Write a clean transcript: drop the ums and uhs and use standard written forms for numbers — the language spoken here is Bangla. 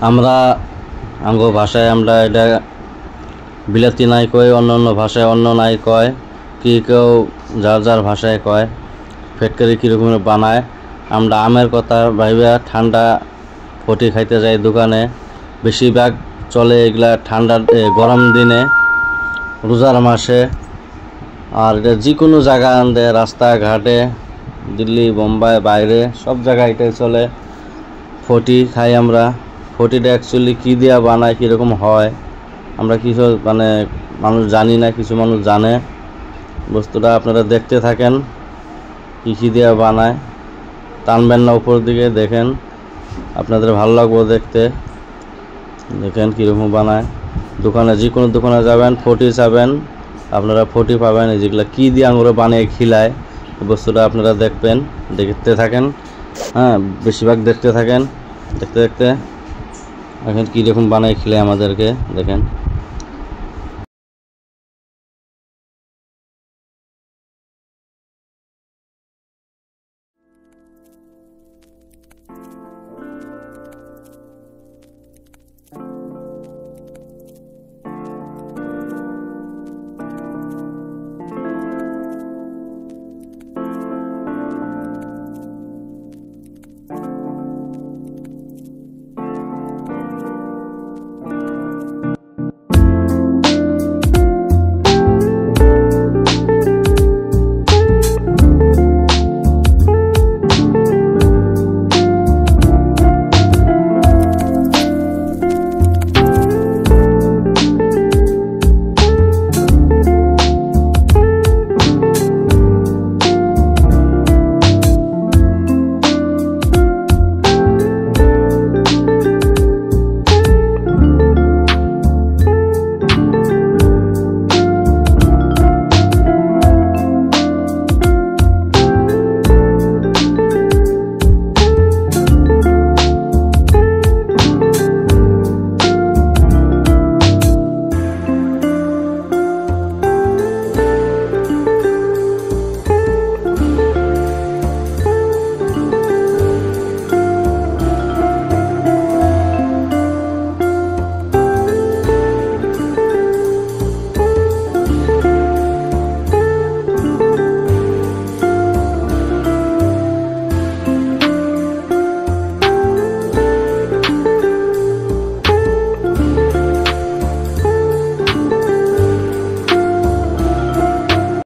আমরা আঙ্গ ভাষায় আমরা এটা বিলাতি নাই কয়, অন্য অন্য ভাষায় অন্য নাই কয়, কেউ যার যার ভাষায় কয়। ফেটকারি কীরকম বানায় আমরা আমের কথা ভাইবা ঠান্ডা ফটি খাইতে যাই দোকানে। বেশিরভাগ চলে এগুলা ঠান্ডা গরম দিনে, রোজার মাসে। আর এটা যে কোনো জায়গা আনতে, রাস্তাঘাটে, দিল্লি, বোম্বাই, বাইরে সব জায়গায় এটাই চলে। ফটি খাই আমরা। ফটিটা অ্যাকচুয়ালি কী দিয়া বানায়, কীরকম হয় আমরা কিছু মানুষ জানি না, কিছু মানুষ জানে। বস্তুটা আপনারা দেখতে থাকেন কী দিয়া বানায়, টানবেন না উপর দিকে, দেখেন আপনাদের ভালো লাগবে দেখতে। দেখেন কীরকম বানায়। দোকানে যে কোনো দোকানে যাবেন, ফটি চাবেন, আপনারা ফটি পাবেন। যেগুলো কী দিয়ে আঙুরে বানিয়ে খিলায়, বস্তুটা আপনারা দেখবেন, দেখতে থাকেন। হ্যাঁ, বেশিরভাগ দেখতে থাকেন। দেখতে দেখতে এখন কীরকম বানায় খিলায় আমাদেরকে দেখেন।